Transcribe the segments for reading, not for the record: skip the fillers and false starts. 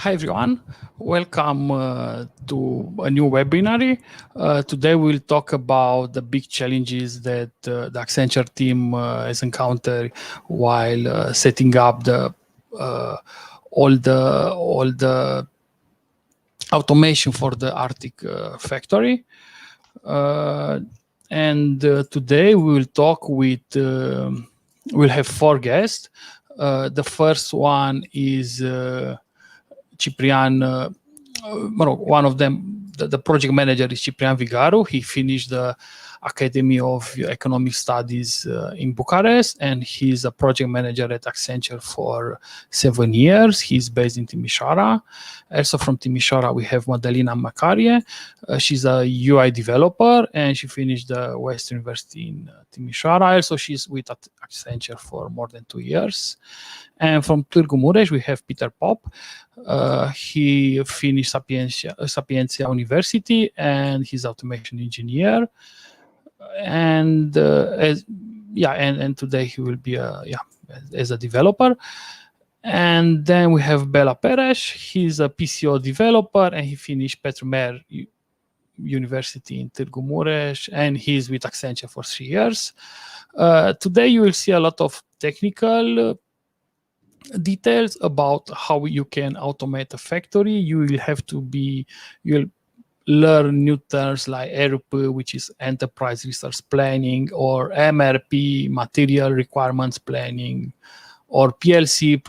Hi everyone, welcome to a new webinar. Today we'll talk about the big challenges that the Accenture team has encountered while setting up all the automation for the Arctic factory. Today we will talk with we'll have 4 guests. The first one is Ciprian, one of them, the project manager is Ciprian Vigaru. He finished the Academy of Economic Studies in Bucharest, and he's a project manager at Accenture for 7 years. He's based in Timișoara. Also from Timișoara, we have Madalina Macarie. She's a UI developer, and she finished the Western University in Timișoara. Also, she's with Accenture for more than 2 years. And from Târgu Mureș, we have Peter Pop. He finished Sapientia University, and he's automation engineer. And today he will be as a developer. And then we have Bela Peres. He's a PCO developer, and he finished Petru University in Târgu Mureș, and he's with Accenture for 3 years. Today you will see a lot of technical details about how you can automate a factory. You'll learn new terms like ERP, which is Enterprise Resource Planning, or MRP, Material Requirements Planning, or PLC,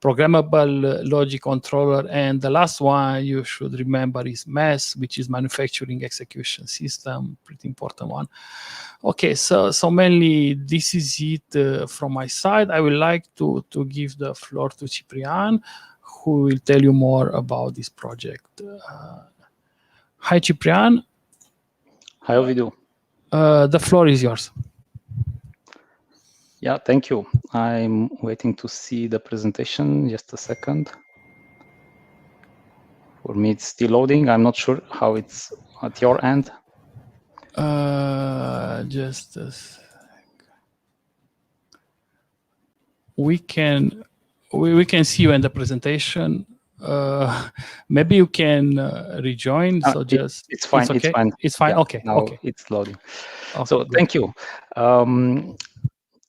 Programmable Logic Controller, and the last one you should remember is MES, which is Manufacturing Execution System, pretty important one. Okay, so mainly this is it from my side. I would like to give the floor to Ciprian, who will tell you more about this project. Hi, Ciprian. Hi, Ovidiu. The floor is yours. Yeah, thank you. I'm waiting to see the presentation. Just a second. For me, it's still loading. I'm not sure how it's at your end. Just a sec. We can see you in the presentation. Maybe you can rejoin. So it's fine. It's okay? It's fine. It's fine. Yeah, okay. Now okay. it's loading. Okay, so good. Thank you.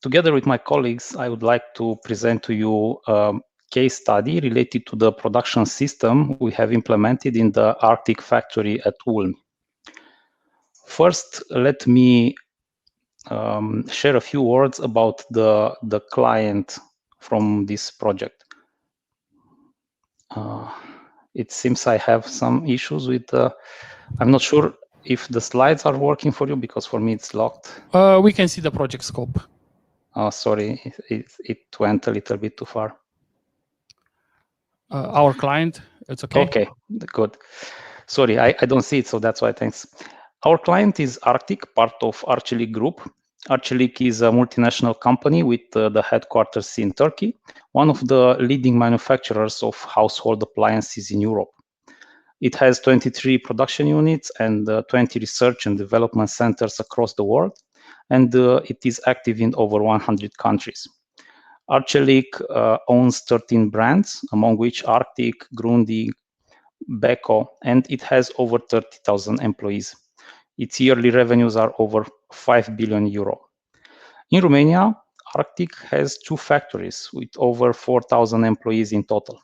Together with my colleagues, I would like to present to you a case study related to the production system we have implemented in the Arctic factory at Ulm. First, let me share a few words about the client from this project. It seems I have some issues with I'm not sure if the slides are working for you, because for me it's locked. We can see the project scope. Oh, sorry, it went a little bit too far. Our client, it's okay? Okay, good. Sorry, I don't see it, so that's why, thanks. Our client is Arctic, part of Arçelik Group. Arçelik is a multinational company with the headquarters in Turkey, one of the leading manufacturers of household appliances in Europe. It has 23 production units and 20 research and development centers across the world, and it is active in over 100 countries. Arçelik owns 13 brands, among which Arctic, Grundig, Beko, and it has over 30,000 employees. Its yearly revenues are over 5 billion euro. In Romania, Arctic has 2 factories with over 4,000 employees in total.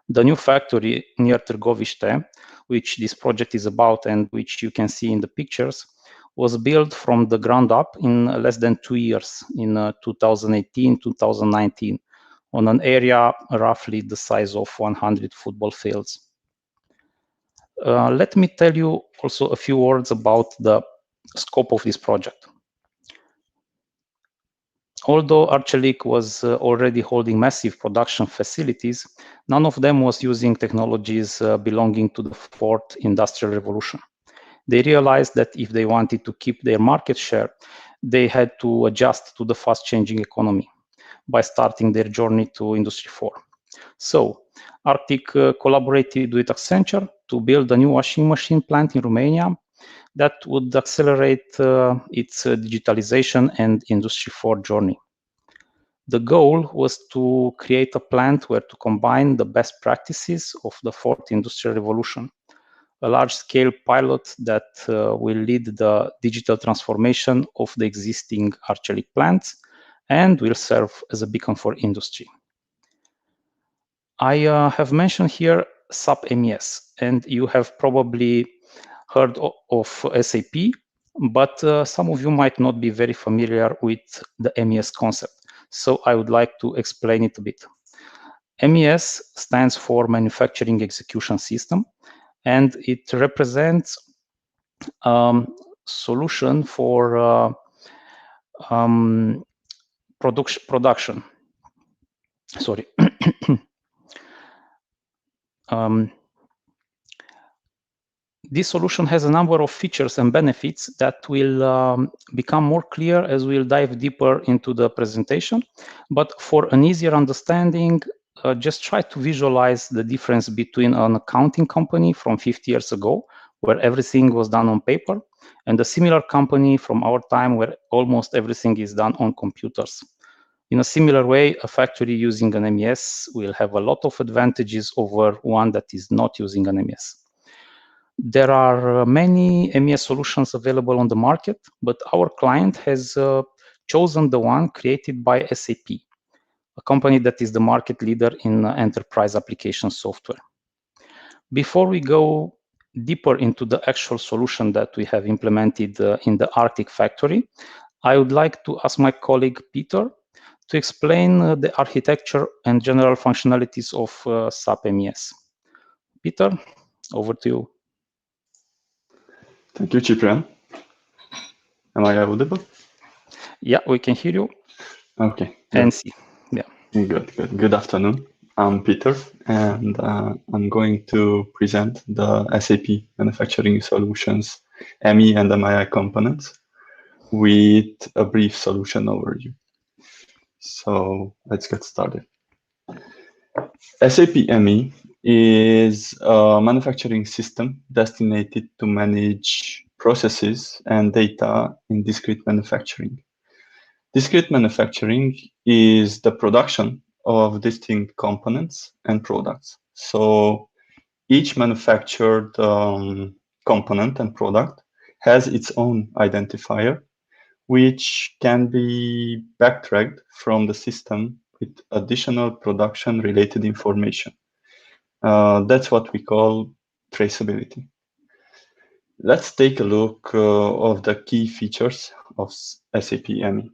The new factory near Târgoviște, which this project is about and which you can see in the pictures, was built from the ground up in less than 2 years, in 2018-2019, on an area roughly the size of 100 football fields. Let me tell you also a few words about the scope of this project. Although Arçelik was already holding massive production facilities, none of them was using technologies belonging to the 4th Industrial Revolution. They realized that if they wanted to keep their market share, they had to adjust to the fast-changing economy by starting their journey to Industry 4. So, Arctic collaborated with Accenture to build a new washing machine plant in Romania that would accelerate its digitalization and Industry 4 journey. The goal was to create a plant where to combine the best practices of the fourth industrial revolution, a large-scale pilot that will lead the digital transformation of the existing Arçelik plants and will serve as a beacon for industry. I have mentioned here SAP MES, and you have probably heard of SAP, but some of you might not be very familiar with the MES concept. So I would like to explain it a bit. MES stands for Manufacturing Execution System, and it represents solution for production. Sorry. This solution has a number of features and benefits that will become more clear as we'll dive deeper into the presentation. But for an easier understanding, just try to visualize the difference between an accounting company from 50 years ago, where everything was done on paper, and a similar company from our time where almost everything is done on computers. In a similar way, a factory using an MES will have a lot of advantages over one that is not using an MES. There are many MES solutions available on the market, but our client has chosen the one created by SAP, a company that is the market leader in enterprise application software. Before we go deeper into the actual solution that we have implemented in the Arctic factory, I would like to ask my colleague Peter to explain the architecture and general functionalities of SAP MES. Peter, over to you. Thank you, Ciprian. Am I audible? Yeah, we can hear you. Okay. And see. Yeah. Good. Good afternoon. I'm Peter, and I'm going to present the SAP Manufacturing Solutions ME and MII components with a brief solution overview. So let's get started. SAP ME is a manufacturing system destined to manage processes and data in discrete manufacturing. Discrete manufacturing is the production of distinct components and products. So each manufactured component and product has its own identifier, which can be backtracked from the system with additional production-related information. That's what we call traceability. Let's take a look of the key features of SAP ME.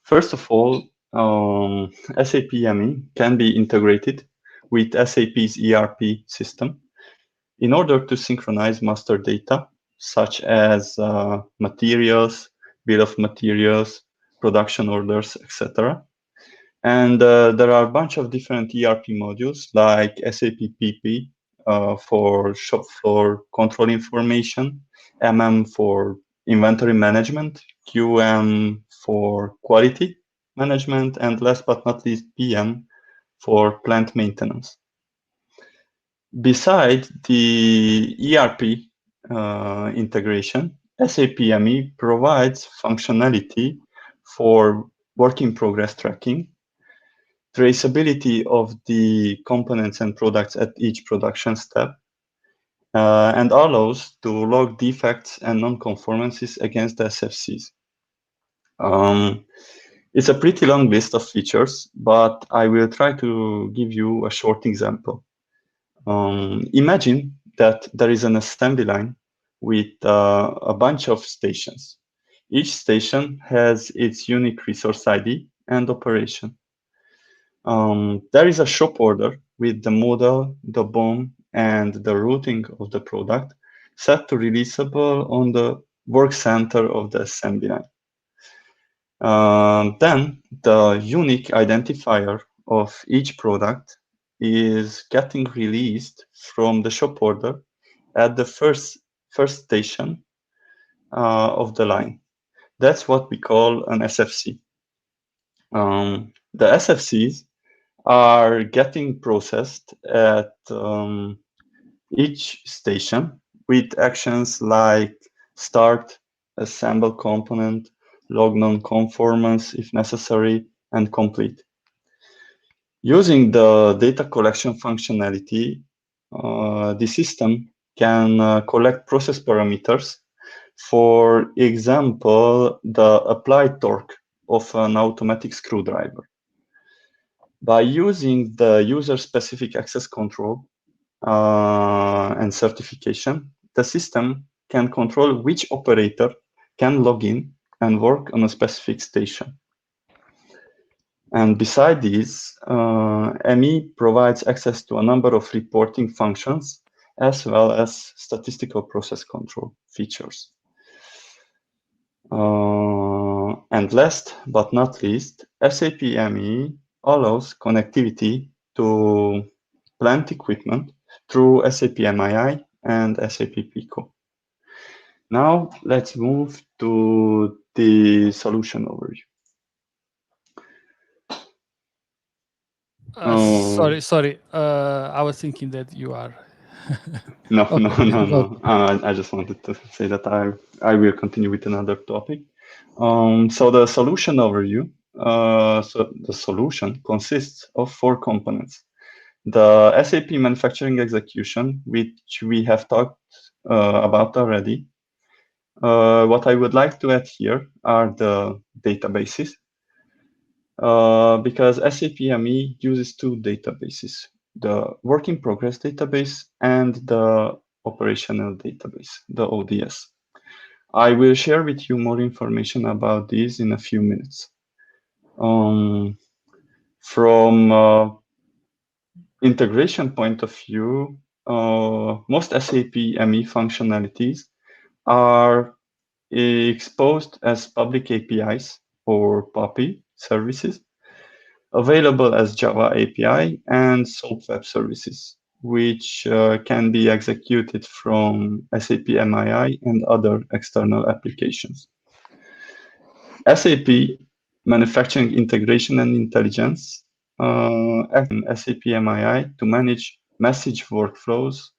First of all, SAP ME can be integrated with SAP's ERP system in order to synchronize master data, such as materials, bill of materials, production orders, etc. And there are a bunch of different ERP modules like SAP PP for shop floor control information, MM for inventory management, QM for quality management, and last but not least, PM for plant maintenance. Besides the ERP integration, SAP ME provides functionality for work in progress tracking, traceability of the components and products at each production step, and allows to log defects and non-conformances against the SFCs. It's a pretty long list of features, but I will try to give you a short example. Imagine that there is an assembly line with a bunch of stations. Each station has its unique resource ID and operation. There is a shop order with the model, the BOM, and the routing of the product set to releasable on the work center of the assembly line. Then the unique identifier of each product is getting released from the shop order at the first station of the line. That's what we call an SFC. The SFCs are getting processed at each station with actions like start, assemble component, log non-conformance if necessary, and complete. Using the data collection functionality, the system can collect process parameters. For example, the applied torque of an automatic screwdriver. By using the user-specific access control and certification, the system can control which operator can log in and work on a specific station. And beside these, ME provides access to a number of reporting functions as well as statistical process control features. And last but not least, SAP ME allows connectivity to plant equipment through SAP MII and SAP Pico. Now let's move to the solution overview. Sorry. I was thinking that you are. No. Okay. I just wanted to say that I will continue with another topic. So the solution overview. So the solution consists of 4 components. The SAP manufacturing execution, which we have talked about already. What I would like to add here are the databases. Because SAP ME uses 2 databases, the work in progress database and the operational database, the ODS. I will share with you more information about these in a few minutes. From integration point of view, most SAP ME functionalities are exposed as public APIs or PAPI services, available as Java API and SOAP web services, which can be executed from SAP MII and other external applications. SAP Manufacturing Integration and Intelligence acts in SAP MII to manage message workflows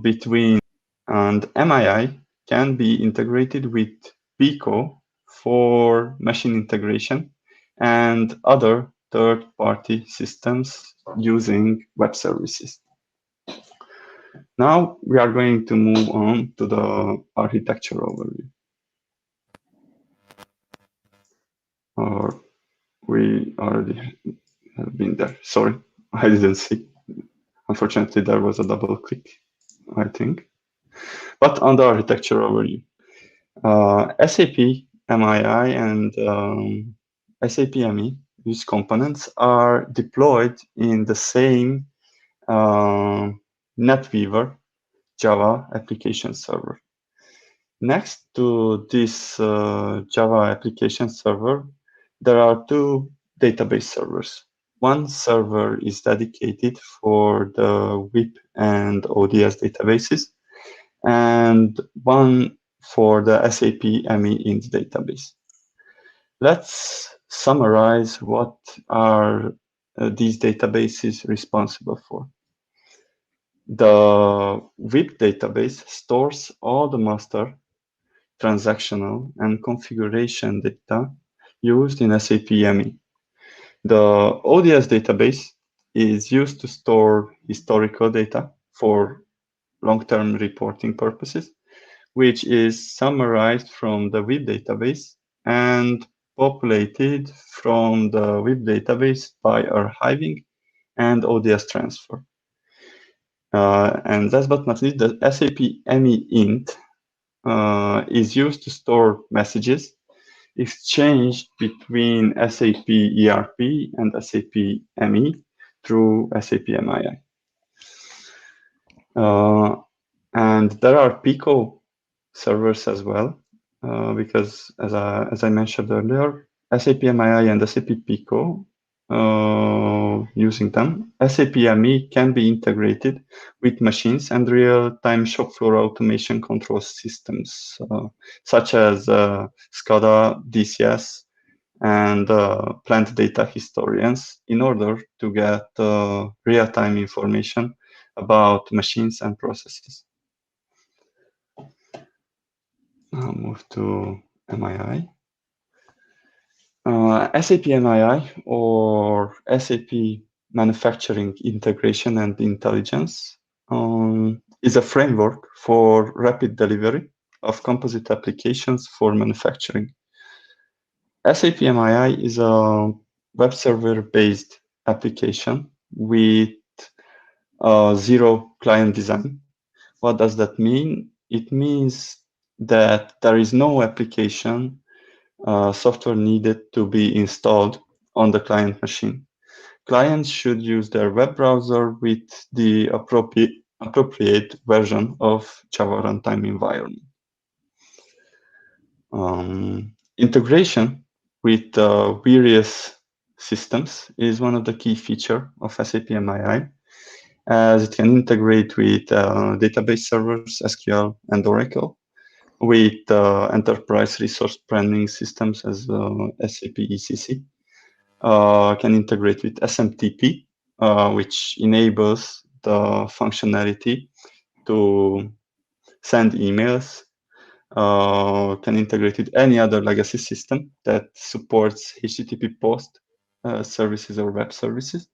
between, and MII can be integrated with Pico for machine integration and other third-party systems using web services. Now we are going to move on to the architecture overview. Or we already have been there. Sorry, I didn't see. Unfortunately, there was a double click, I think. But on the architecture overview, SAP MII and SAP ME, these components are deployed in the same NetWeaver Java application server. Next to this Java application server, there are 2 database servers. One server is dedicated for the WIP and ODS databases, and one for the SAP ME int database. Let's summarize what are these databases responsible for. The WIP database stores all the master, transactional, and configuration data used in SAP ME. The ODS database is used to store historical data for long-term reporting purposes, which is summarized from the WIP database and populated from the WIP database by archiving and ODS transfer. And last but not least, the SAP ME int is used to store messages exchanged between SAP ERP and SAP ME through SAP MII. And there are Pico servers as well, because as I mentioned earlier, SAP MII and SAP Pico, using them, SAP ME can be integrated with machines and real-time shop floor automation control systems, such as SCADA, DCS, and plant data historians, in order to get real-time information about machines and processes. I'll move to MII. SAP MII, or SAP Manufacturing Integration and Intelligence, is a framework for rapid delivery of composite applications for manufacturing. SAP MII is a web server-based application with zero client design. What does that mean? It means that there is no application software needed to be installed on the client machine. Clients should use their web browser with the appropriate version of Java runtime environment. Integration with various systems is one of the key features of SAP MII, as it can integrate with database servers, SQL, and Oracle, with enterprise resource planning systems as SAP ECC, can integrate with SMTP, which enables the functionality to send emails, can integrate with any other legacy system that supports HTTP post services or web services,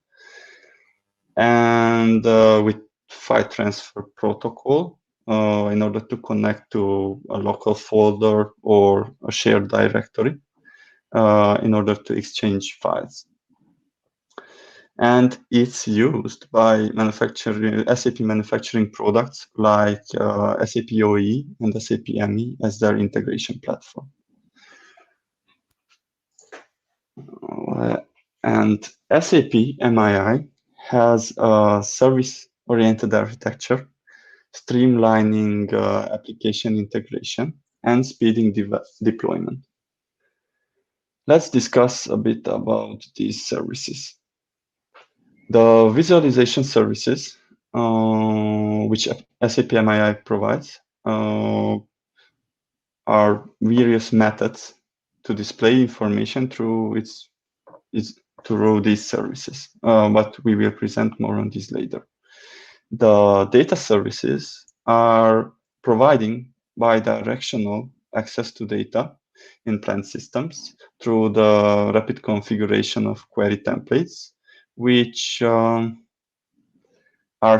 and with file transfer protocol in order to connect to a local folder or a shared directory in order to exchange files. And it's used by SAP manufacturing products like SAP OE and SAP ME as their integration platform. And SAP MII has a service-oriented architecture, streamlining application integration and speeding deployment. Let's discuss a bit about these services. The visualization services, which SAP MII provides, are various methods to display information through these services, but we will present more on this later. The data services are providing bidirectional access to data in plant systems through the rapid configuration of query templates, which are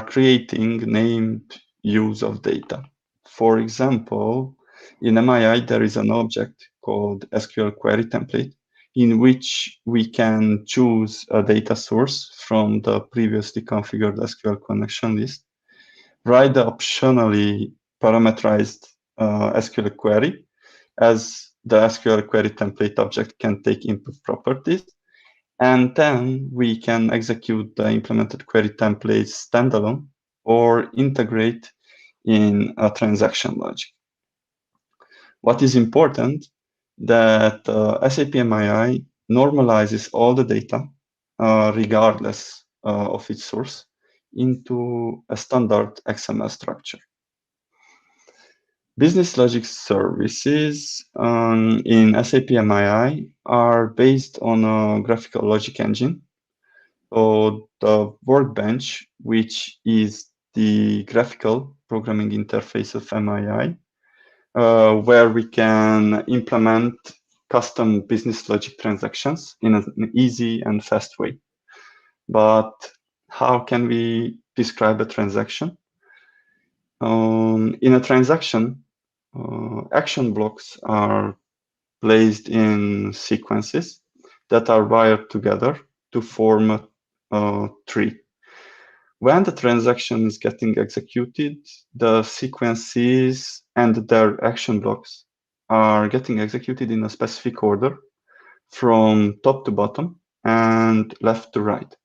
creating named use of data. For example, in MII, there is an object called SQL query template, in which we can choose a data source from the previously configured SQL connection list, write the optionally parameterized SQL query, as the SQL query template object can take input properties, and then we can execute the implemented query templates standalone or integrate in a transaction logic. What is important, that SAP MII normalizes all the data, regardless of its source, into a standard XML structure. Business logic services in SAP MII are based on a graphical logic engine. So the workbench, which is the graphical programming interface of MII, where we can implement custom business logic transactions in an easy and fast way. But how can we describe a transaction? In a transaction, action blocks are placed in sequences that are wired together to form a tree. When the transaction is getting executed, the sequences and their action blocks are getting executed in a specific order from top to bottom and left to right.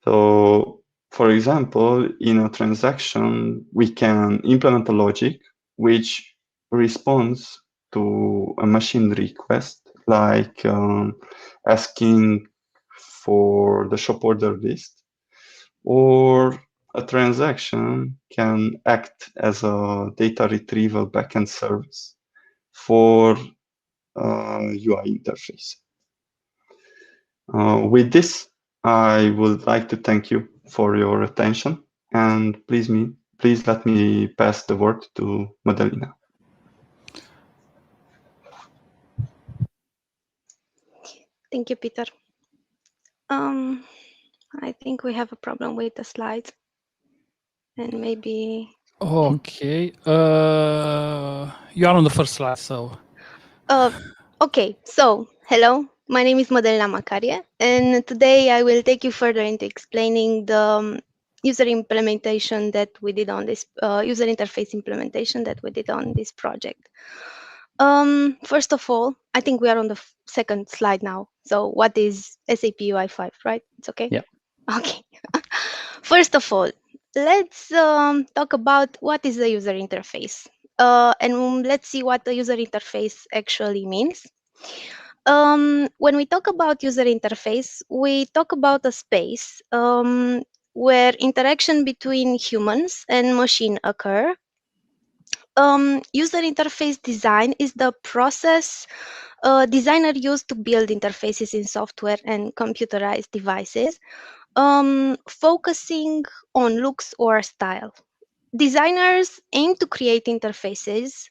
So, for example, in a transaction, we can implement a logic which responds to a machine request, like asking for the shop order list, or a transaction can act as a data retrieval backend service for UI interface. With this, I would like to thank you for your attention, and please let me pass the word to Madalina. Thank you, Peter. I think we have a problem with the slides, and maybe. Okay. You are on the first slide, so. Okay. So, hello. My name is Madalina Macarie, and today I will take you further into explaining the user implementation that we did on this user interface implementation that we did on this project. First of all, I think we are on the second slide now. So what is SAP UI5, right? It's okay? Yeah. Okay. First of all, let's talk about what is the user interface. And let's see what the user interface actually means. When we talk about user interface, we talk about a space where interaction between humans and machine occur. User interface design is the process designer used to build interfaces in software and computerized devices, focusing on looks or style. Designers aim to create interfaces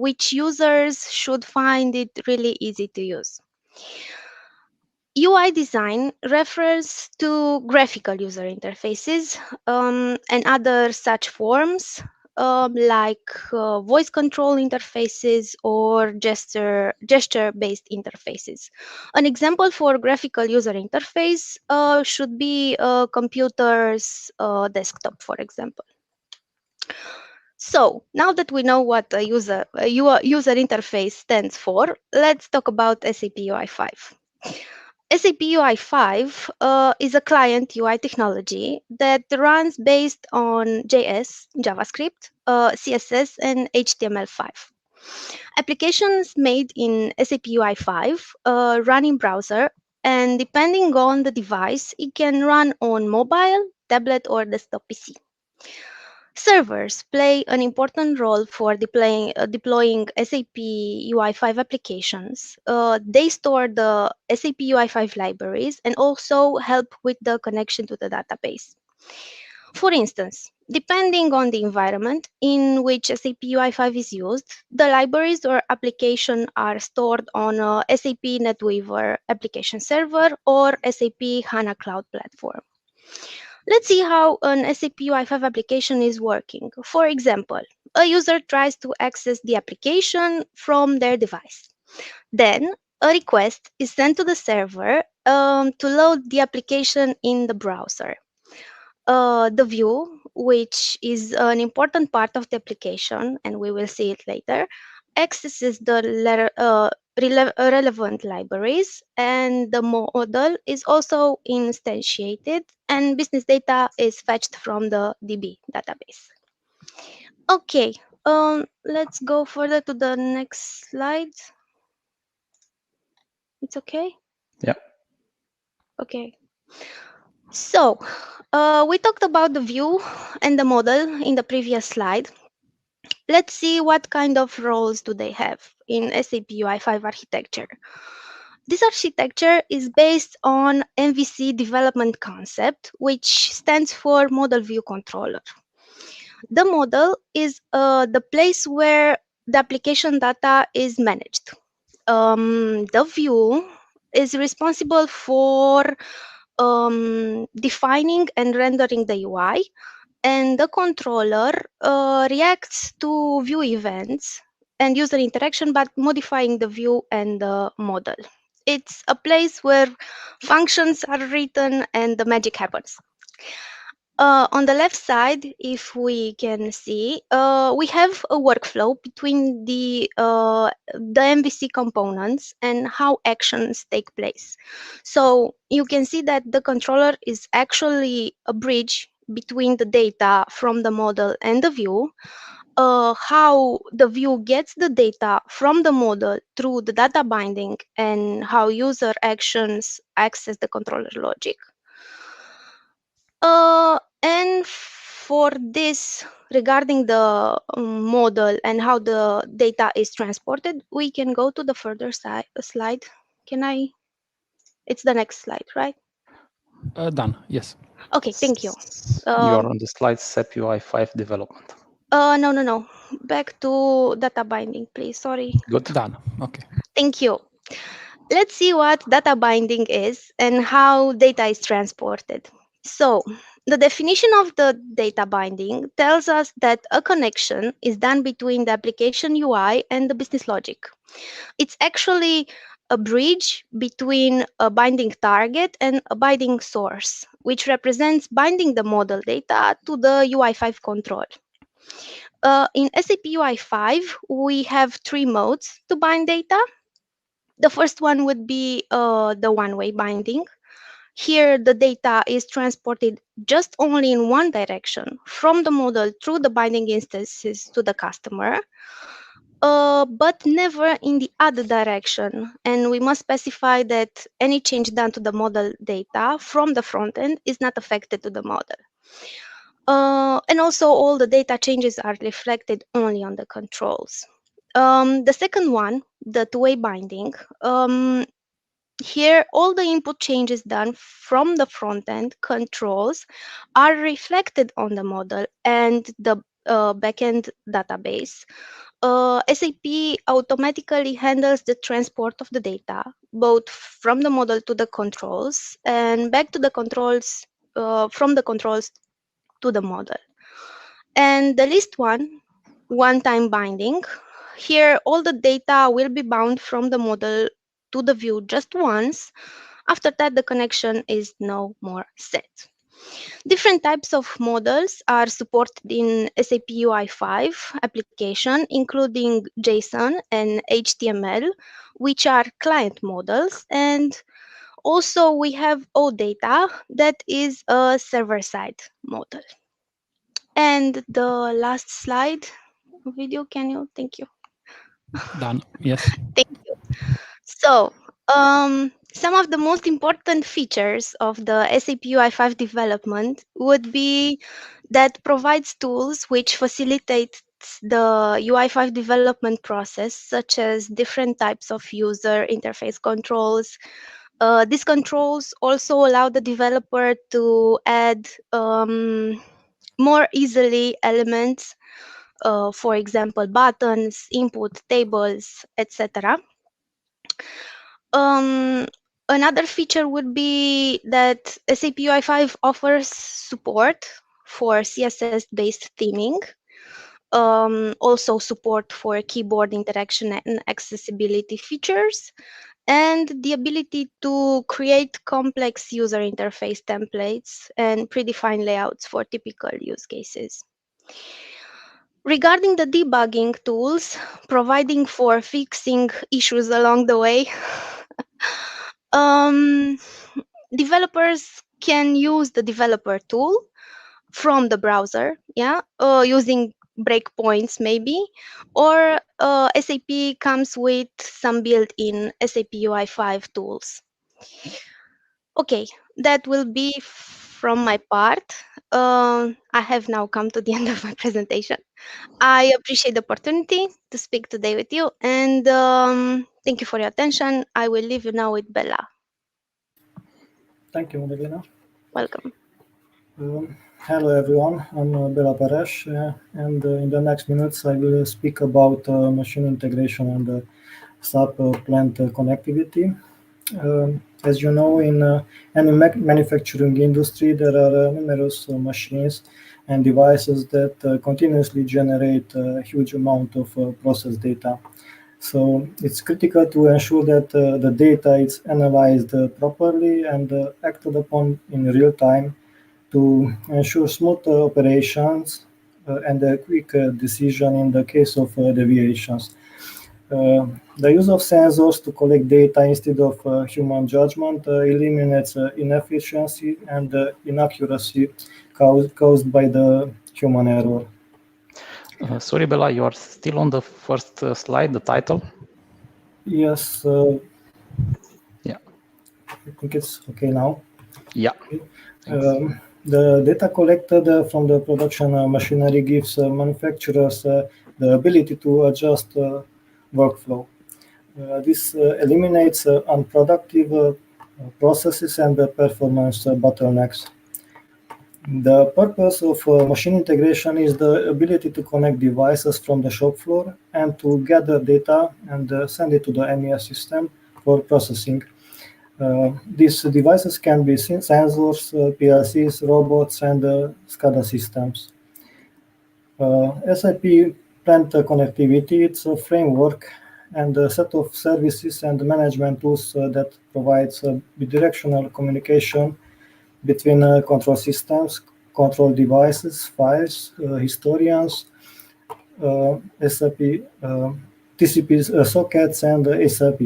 which users should find it really easy to use. UI design refers to graphical user interfaces and other such forms like voice control interfaces or gesture-based interfaces. An example for graphical user interface should be a computer's desktop, for example. So now that we know what a user interface stands for, let's talk about SAP UI5. SAP Ui5 is a client UI technology that runs based on JS, JavaScript, CSS, and HTML5. Applications made in SAP Ui5 run in browser, and depending on the device, it can run on mobile, tablet, or desktop PC. Servers play an important role for deploying SAP UI5 applications. They store the SAP UI5 libraries and also help with the connection to the database. For instance, depending on the environment in which SAP UI5 is used, the libraries or application are stored on a SAP NetWeaver application server or SAP HANA Cloud Platform. Let's see how an SAP Ui5 application is working. For example, a user tries to access the application from their device. Then a request is sent to the server to load the application in the browser. The view, which is an important part of the application, and we will see it later, accesses the relevant libraries, and the model is also instantiated, and business data is fetched from the DB database. Okay, let's go further to the next slide. It's okay? Yeah. Okay. So, we talked about the view and the model in the previous slide. Let's see what kind of roles do they have in SAP Ui5 architecture. This architecture is based on MVC development concept, which stands for Model View Controller. The model is the place where the application data is managed. The view is responsible for defining and rendering the UI, and the controller reacts to view events and user interaction by modifying the view and the model. It's a place where functions are written and the magic happens. On the left side, if we can see, we have a workflow between the MVC components and how actions take place. So you can see that the controller is actually a bridge between the data from the model and the view, how the view gets the data from the model through the data binding, and how user actions access the controller logic. And for this, regarding the model and how the data is transported, we can go to the further slide. Can I? It's the next slide, right? Done. Yes. Okay, thank you. You are on the slide SAP UI5 development. No. Back to data binding, please. Sorry. Good. Done. Okay. Thank you. Let's see what data binding is and how data is transported. So, the definition of the data binding tells us that a connection is done between the application UI and the business logic. It's actually a bridge between a binding target and a binding source, which represents binding the model data to the UI5 control. In SAP UI5, we have three modes to bind data. The first one would be the one-way binding. Here, the data is transported just only in one direction from the model through the binding instances to the customer, but never in the other direction. And we must specify that any change done to the model data from the front end is not affected to the model. And also, all the data changes are reflected only on the controls. The second one, the two-way binding, here, all the input changes done from the front-end controls are reflected on the model and the backend database. SAP automatically handles the transport of the data, both from the model to the controls and back to the controls, from the controls to the model. And the least one-time binding. Here, all the data will be bound from the model to the view just once. After that, the connection is no more set. Different types of models are supported in SAP UI5 application, including JSON and HTML, which are client models. And also we have OData, that is a server-side model. And the last slide video, can you? Thank you. Done. Yes. Thank you. So, some of the most important features of the SAP UI5 development would be that provides tools which facilitate the UI5 development process, such as different types of user interface controls. These controls also allow the developer to add more easily elements, for example, buttons, input tables, etc. Another feature would be that SAP UI5 offers support for CSS-based theming, also support for keyboard interaction and accessibility features, and the ability to create complex user interface templates and predefined layouts for typical use cases. Regarding the debugging tools, providing for fixing issues along the way, developers can use the developer tool from the browser, using breakpoints maybe, or SAP comes with some built-in SAP UI5 tools. Okay, that will be from my part. I have now come to the end of my presentation. I appreciate the opportunity to speak today with you, and thank you for your attention. I will leave you now with Bella. Thank you, Magdalena. Welcome. Hello, everyone. I'm Bela Peres, and in the next minutes, I will speak about machine integration and Sap Plant Connectivity. As you know, in any manufacturing industry, there are numerous machines and devices that continuously generate a huge amount of process data. So it's critical to ensure that the data is analyzed properly and acted upon in real time to ensure smooth operations and a quick decision in the case of deviations. The use of sensors to collect data instead of human judgment eliminates inefficiency and inaccuracy caused by the human error. Sorry, Bella, you are still on the first slide, the title? Yes. Yeah. I think it's okay now. Yeah. The data collected from the production machinery gives manufacturers the ability to adjust workflow. This eliminates unproductive processes and performance bottlenecks. The purpose of machine integration is the ability to connect devices from the shop floor and to gather data and send it to the MES system for processing. These devices can be sensors, PLCs, robots, and SCADA systems. SAP Plant Connectivity, it's a framework and a set of services and management tools that provides bidirectional communication between control systems, control devices, files, historians, SAP, TCP sockets, and SAP.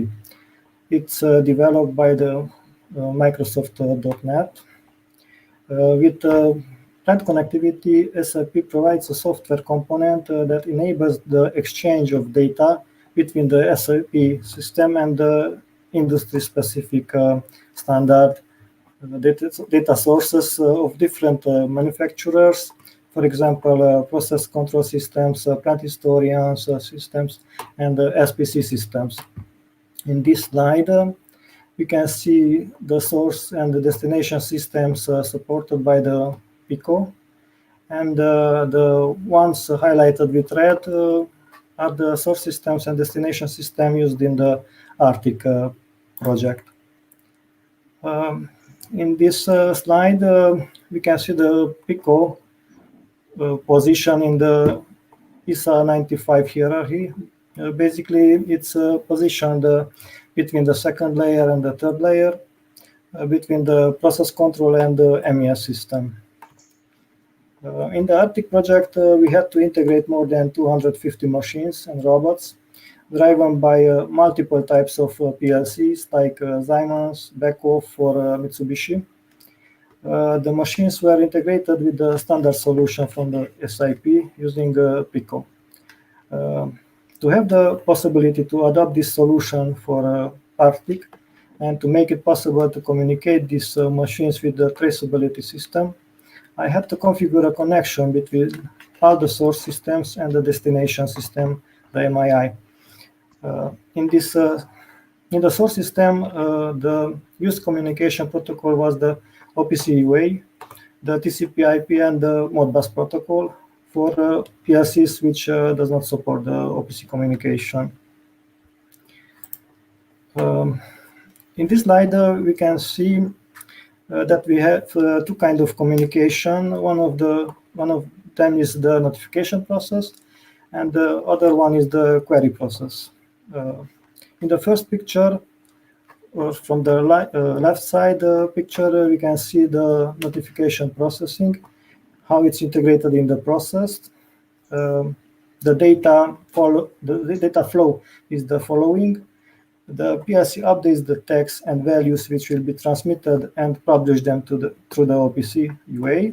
It's developed by the Microsoft.NET. With Plant Connectivity, SAP provides a software component that enables the exchange of data between the SAP system and the industry-specific standard data sources of different manufacturers. For example, process control systems, plant historians systems, and SPC systems. In this slide, we can see the source and the destination systems supported by the PICO. And the ones highlighted with red are the source systems and destination system used in the Arct project. In this slide, we can see the PICO position in the ISA 95 hierarchy. Basically, it's positioned between the second layer and the third layer, between the process control and the MES system. In the Arct project, we had to integrate more than 250 machines and robots, driven by multiple types of PLCs, like Siemens, Beckhoff, or Mitsubishi. The machines were integrated with the standard solution from the SAP using PICO. To have the possibility to adopt this solution for Arct and to make it possible to communicate these machines with the traceability system, I had to configure a connection between all the source systems and the destination system, the MII. In the source system, the used communication protocol was the OPC UA, the TCP/IP, and the Modbus protocol for PLCs which does not support the OPC communication. In this slide, we can see that we have two kinds of communication. One of them is the notification process, and the other one is the query process. In the first picture, or from the left side picture, we can see the notification processing, how it's integrated in the process. The data flow is the following. The PLC updates the text and values which will be transmitted and publish them through the OPC UA,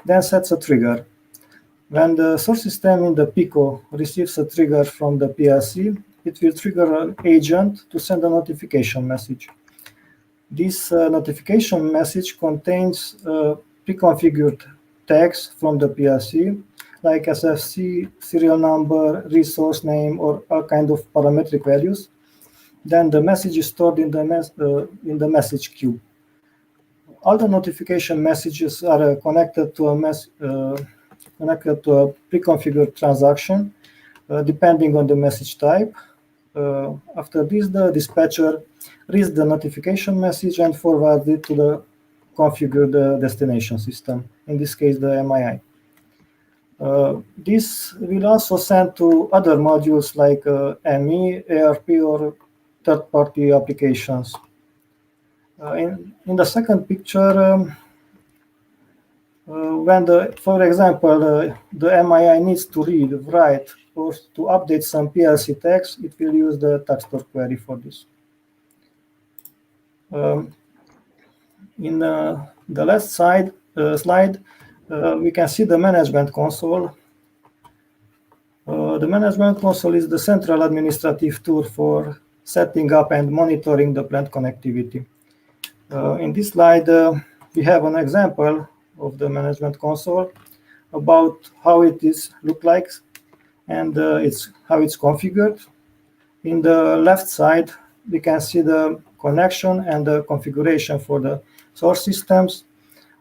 then sets a trigger. When the source system in the PICO receives a trigger from the PLC, it will trigger an agent to send a notification message. This notification message contains pre-configured tags from the PLC, like SFC, serial number, resource name, or all kind of parametric values. Then the message is stored in the message queue. All the notification messages are connected to a pre-configured transaction, depending on the message type. After this, the dispatcher reads the notification message and forwards it to the configured destination system, in this case the MII. This will also send to other modules like ME, ARP, or third-party applications. In the second picture, when for example, the MII needs to read, write, or to update some PLC text, it will use the text store query for this. In the left side slide, we can see the management console. The management console is the central administrative tool for setting up and monitoring the plant connectivity. In this slide, we have an example of the management console about how it look like and how it's configured. In the left side, we can see the connection and the configuration for the source systems.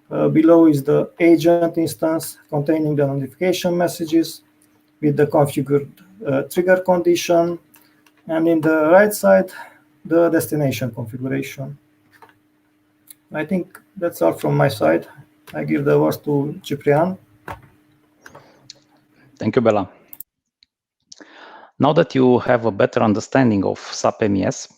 Below is the agent instance containing the notification messages with the configured trigger condition. And in the right side, the destination configuration. I think that's all from my side. I give the word to Ciprian. Thank you, Bela. Now that you have a better understanding of SAP MES,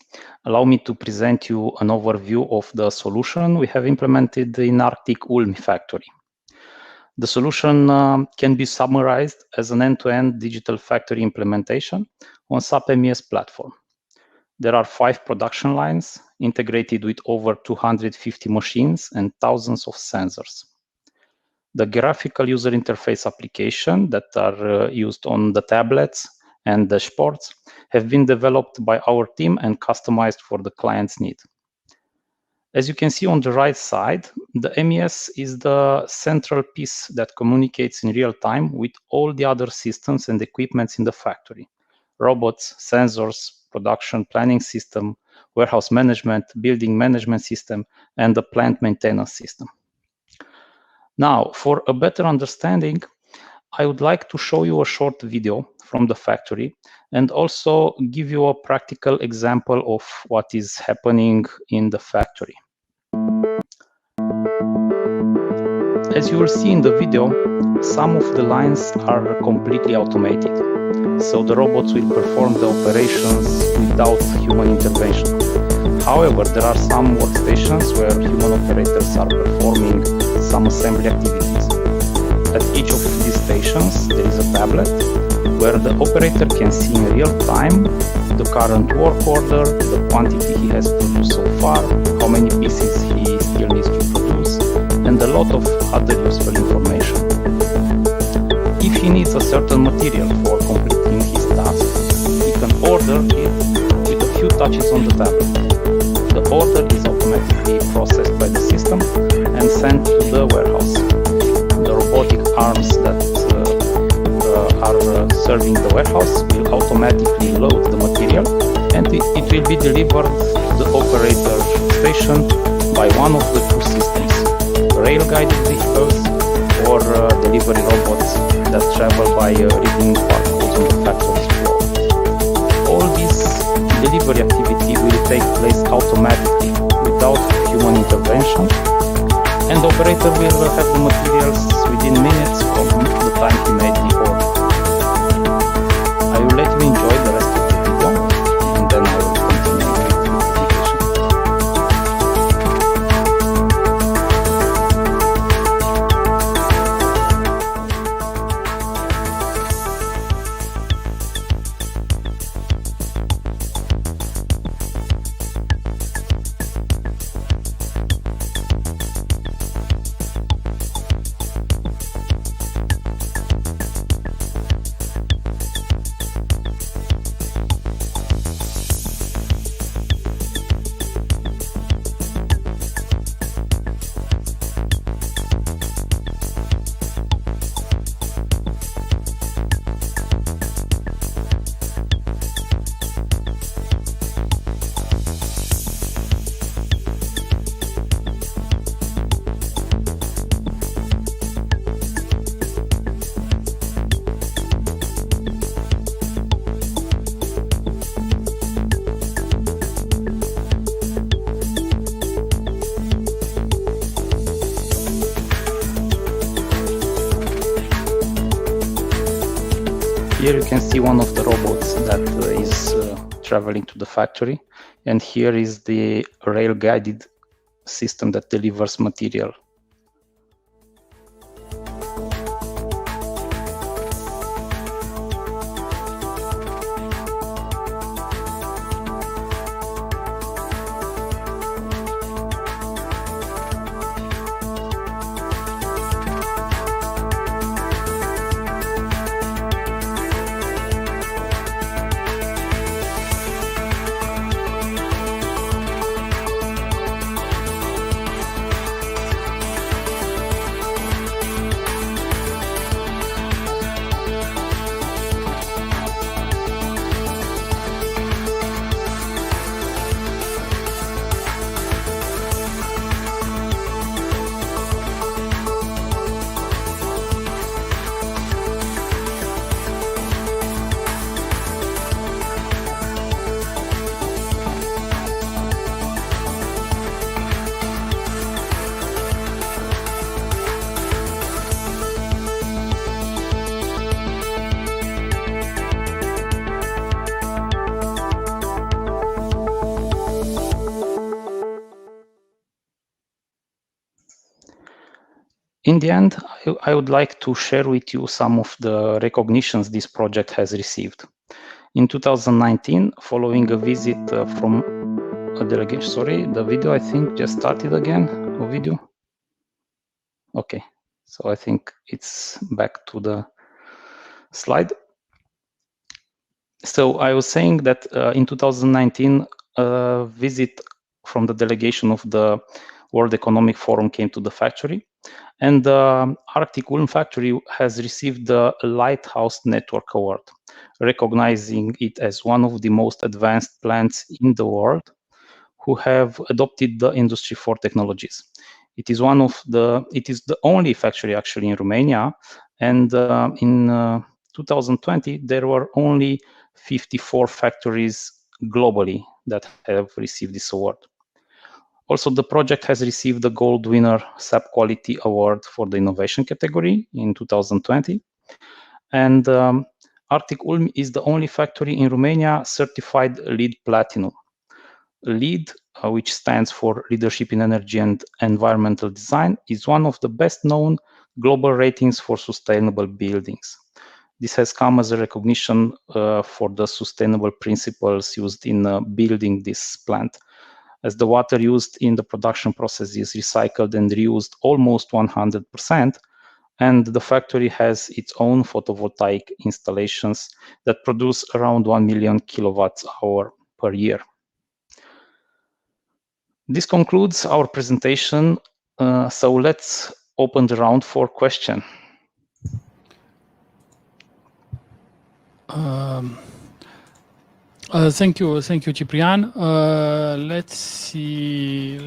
allow me to present you an overview of the solution we have implemented in Arctic Ulm factory. The solution can be summarized as an end-to-end digital factory implementation on SAP MES platform. There are 5 production lines integrated with over 250 machines and thousands of sensors. The graphical user interface application that are used on the tablets and dashboards have been developed by our team and customized for the client's need. As you can see on the right side, the MES is the central piece that communicates in real time with all the other systems and equipments in the factory: robots, sensors, production planning system, warehouse management, building management system, and the plant maintenance system. Now, for a better understanding, I would like to show you a short video from the factory and also give you a practical example of what is happening in the factory. As you will see in the video, some of the lines are completely automated, so the robots will perform the operations without human intervention. However, there are some workstations where human operators are performing some assembly activities. At each of these stations, there is a tablet where the operator can see in real time the current work order, the quantity he has produced so far, how many pieces he still needs to produce, and a lot of other useful information. If he needs a certain material for completing his task, he can order it with a few touches on the tablet. The order is automatically processed by the system and sent to the warehouse. The robotic arms that are serving the warehouse will automatically load the material, and it will be delivered to the operator station by one of the 2 systems: rail-guided vehicles or delivery robots that travel by reading barcodes on the factory floor. All this delivery activity will take place automatically without human intervention, and the operator will have the materials within minutes from the time he made the order. I will let you enjoy the rest of the video, and then I will continue with the presentation. Here you can see one of the robots that is traveling to the factory, and here is the rail-guided system that delivers material. In the end, I would like to share with you some of the recognitions this project has received. In 2019, following a visit from a delegation, sorry, the video I think just started again, a video. Okay, so I think it's back to the slide. So I was saying that in 2019, a visit from the delegation of the World Economic Forum came to the factory, and the Arctic Ulm factory has received the Lighthouse Network Award, recognizing it as one of the most advanced plants in the world who have adopted the Industry 4 technologies. It is the only factory actually in Romania, and in 2020 there were only 54 factories globally that have received this award. Also, the project has received the Gold Winner SAP Quality Award for the Innovation category in 2020. And Arctic Ulm is the only factory in Romania certified LEED Platinum. LEED, which stands for Leadership in Energy and Environmental Design, is one of the best known global ratings for sustainable buildings. This has come as a recognition for the sustainable principles used in building this plant, as the water used in the production process is recycled and reused almost 100%, and the factory has its own photovoltaic installations that produce around 1 million kilowatt-hour per year. This concludes our presentation, so let's open the round for questions. Thank you, Ciprian. Let's see.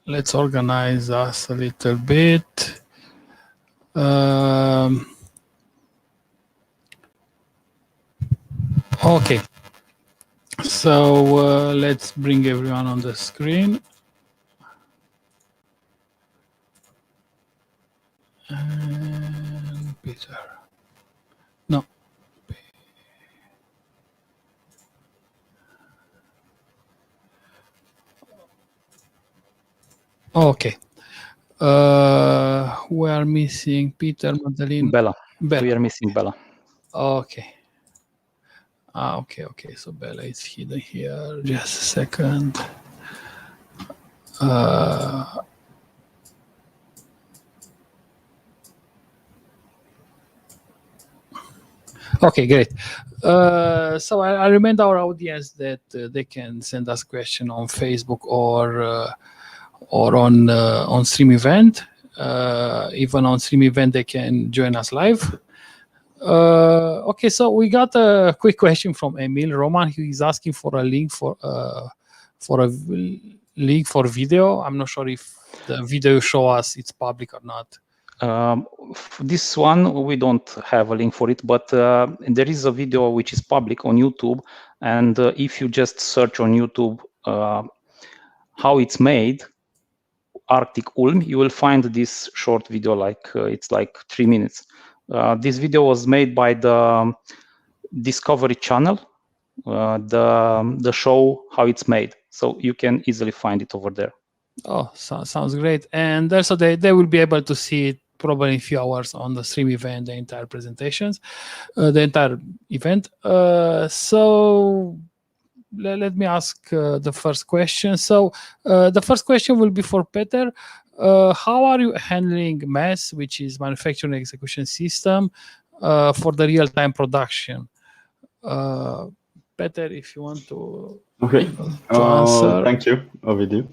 Let's organize us a little bit. Okay. So let's bring everyone on the screen. And Peter. No. Okay. We are missing Peter, Madeleine. Bella. We are missing Bella. Okay. Okay. So Bella is hidden here. Just a second. Okay, great. So I remind our audience that they can send us questions on Facebook or on Stream Event. Even on Stream Event, they can join us live. Okay, so we got a quick question from Emil Roman. He is asking for a link for a link for video. I'm not sure if the video you show us it's public or not. This one we don't have a link for it, but there is a video which is public on YouTube, and if you just search on YouTube how it's made, Arctic Ulm, you will find this short video, like it's like 3 minutes. This video was made by the Discovery Channel, the show how it's made, so you can easily find it over there. Oh, sounds great. And also they will be able to see it probably in a few hours on the Stream Event, the entire presentations, the entire event. So let me ask the first question. So the first question will be for Peter. How are you handling MES, which is Manufacturing Execution System, for the real-time production? Peter, if you want to, answer. Thank you, Ovidiu.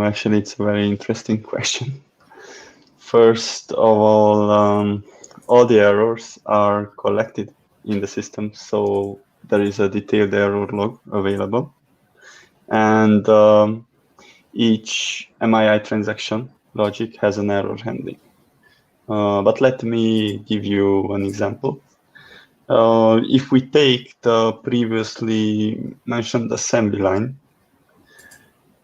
Actually, it's a very interesting question. First of all the errors are collected in the system, so there is a detailed error log available, and each MII transaction logic has an error handling. But let me give you an example. If we take the previously mentioned assembly line,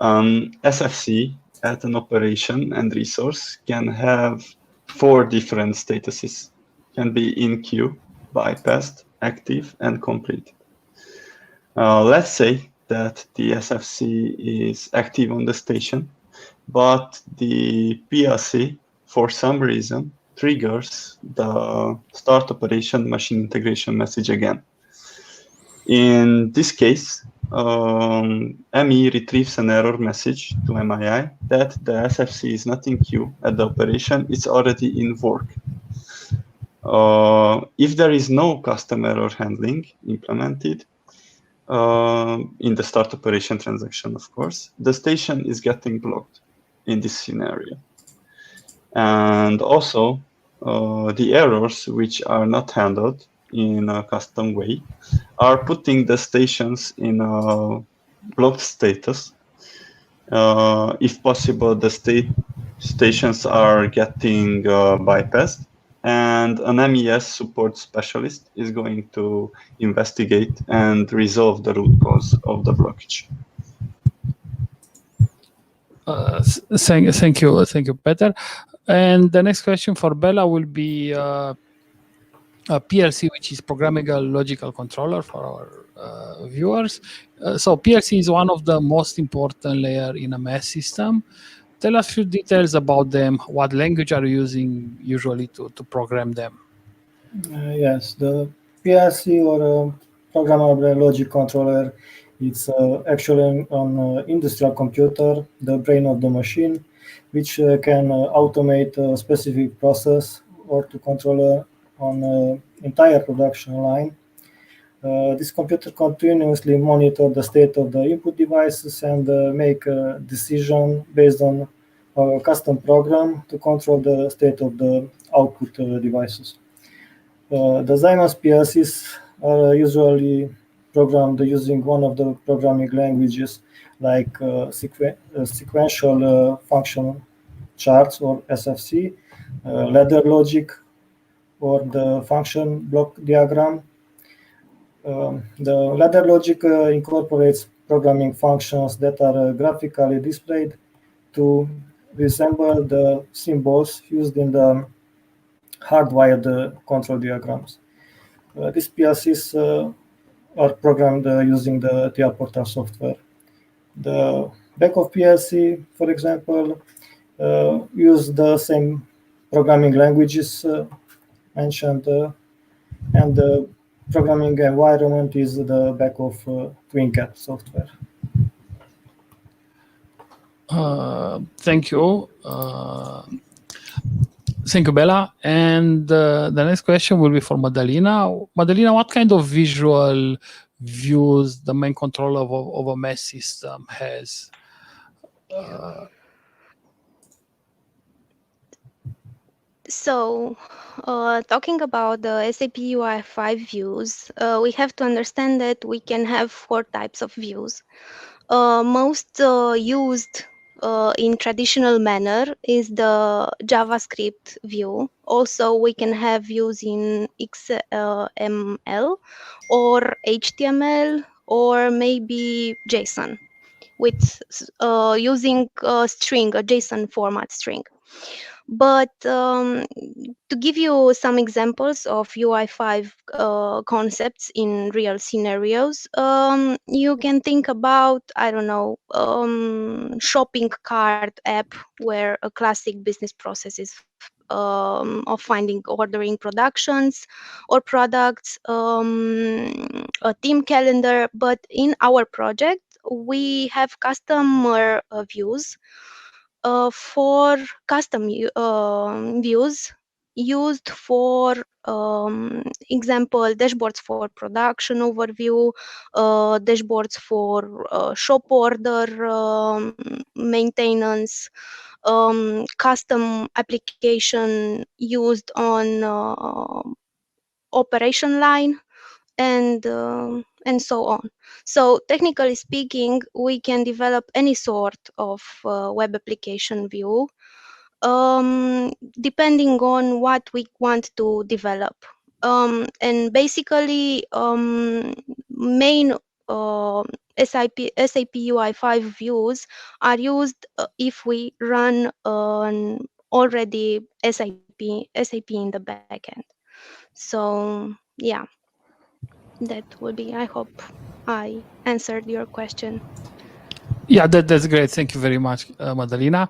SFC at an operation and resource can have 4 different statuses. Can be in queue, bypassed, active, and completed. Let's say that the SFC is active on the station, but the PLC for some reason, triggers the start operation machine integration message again. In this case, ME retrieves an error message to MII that the SFC is not in queue at the operation, it's already in work. If there is no custom error handling implemented in the start operation transaction, of course, the station is getting blocked in this scenario. And also, the errors which are not handled in a custom way are putting the stations in a blocked status. If possible, the stations are getting bypassed, and an MES support specialist is going to investigate and resolve the root cause of the blockage. Thank you, Peter. And the next question for Bella will be a PLC, which is programmable logical controller for our viewers. So PLC is one of the most important layer in a MES system. Tell us a few details about them. What language are you using usually to program them? Yes, the PLC or programmable logic controller, it's actually an industrial computer, the brain of the machine, which can automate a specific process or to control an entire production line. This computer continuously monitors the state of the input devices and make a decision based on a custom program to control the state of the output devices. The Siemens PLCs are usually programmed using one of the programming languages like sequential function charts or SFC, ladder logic, or the function block diagram. The ladder logic incorporates programming functions that are graphically displayed to resemble the symbols used in the hardwired control diagrams. These PLCs are programmed using the TIA Portal software. The back of PLC, for example, use the same programming languages mentioned, and the programming environment is the back of TwinCat software. Thank you. Thank you, Bella. And the next question will be for Madalina. Madalina, what kind of visual views the main controller of a MES system has? So, talking about the SAP UI5 views, we have to understand that we can have 4 types of views. Most used in traditional manner is the JavaScript view. Also, we can have views in XML or HTML or maybe JSON with using a string, a JSON format string. But to give you some examples of UI5 concepts in real scenarios, you can think about, I don't know, shopping cart app where a classic business process is of finding, ordering productions or products, a team calendar. But in our project, we have customer views for custom views used for example dashboards for production overview, dashboards for shop order maintenance, custom application used on operation line, and so on. So technically speaking, we can develop any sort of web application view depending on what we want to develop. And basically, main SAP UI5 views are used if we run already SAP in the backend. So yeah, that would be, I hope I answered your question. Yeah, that's great. Thank you very much, Madalina.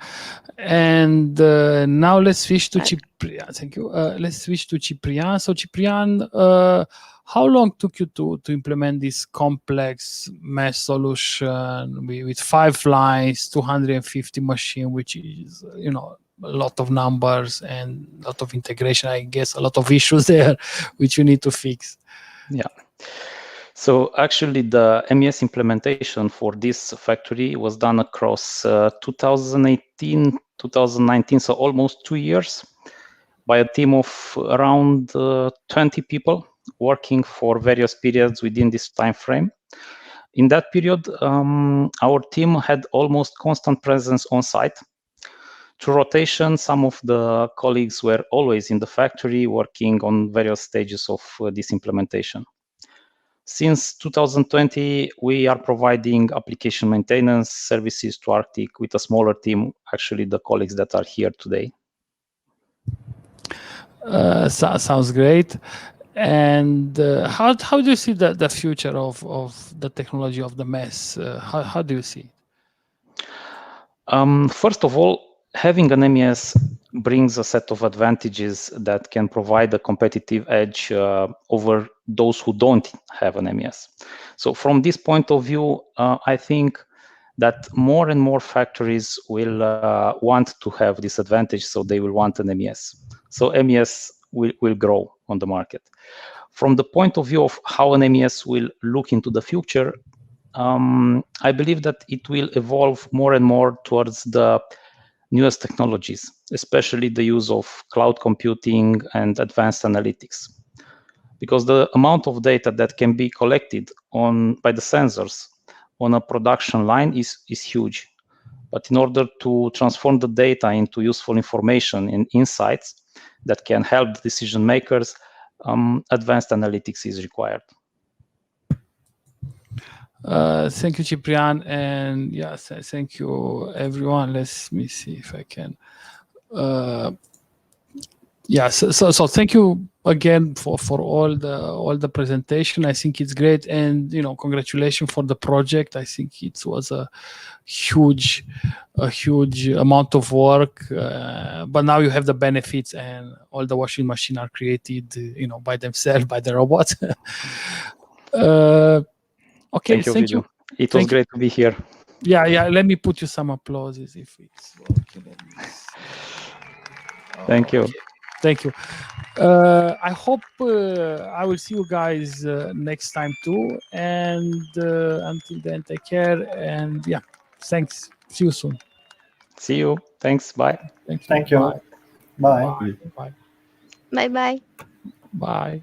And now let's switch to Ciprian. Thank you. Let's switch to Ciprian. So Ciprian, how long took you to implement this complex MES solution with 5 lines, 250 machine, which is, you know, a lot of numbers and a lot of integration, I guess, a lot of issues there, which you need to fix. Yeah. So actually, the MES implementation for this factory was done across 2018, 2019, so almost 2 years, by a team of around 20 people working for various periods within this time frame. In that period, our team had almost constant presence on site. Through rotation, some of the colleagues were always in the factory working on various stages of this implementation. Since 2020, we are providing application maintenance services to Arctic with a smaller team, actually the colleagues that are here today. Sounds great. And how do you see the future of the technology of the MES? How do you see it? First of all, having an MES brings a set of advantages that can provide a competitive edge over those who don't have an MES. So from this point of view, I think that more and more factories will want to have this advantage, so they will want an MES. So MES will grow on the market. From the point of view of how an MES will look into the future, I believe that it will evolve more and more towards the newest technologies, especially the use of cloud computing and advanced analytics. Because the amount of data that can be collected by the sensors on a production line is huge. But in order to transform the data into useful information and insights that can help decision makers, advanced analytics is required. Thank you, Ciprian, and yes, thank you, everyone. Let me see if I can. So thank you again for all the presentation. I think it's great, and you know, congratulations for the project. I think it was a huge amount of work, but now you have the benefits, and all the washing machines are created, you know, by themselves, by the robots. Okay, thank you. It was great to be here. Yeah. Let me put you some applauses if it's working. Thank you. Thank you. I hope I will see you guys next time too. And until then, take care. And yeah, thanks. See you soon. See you. Thanks. Bye. Thank you. Bye. Bye. Bye-bye. Bye.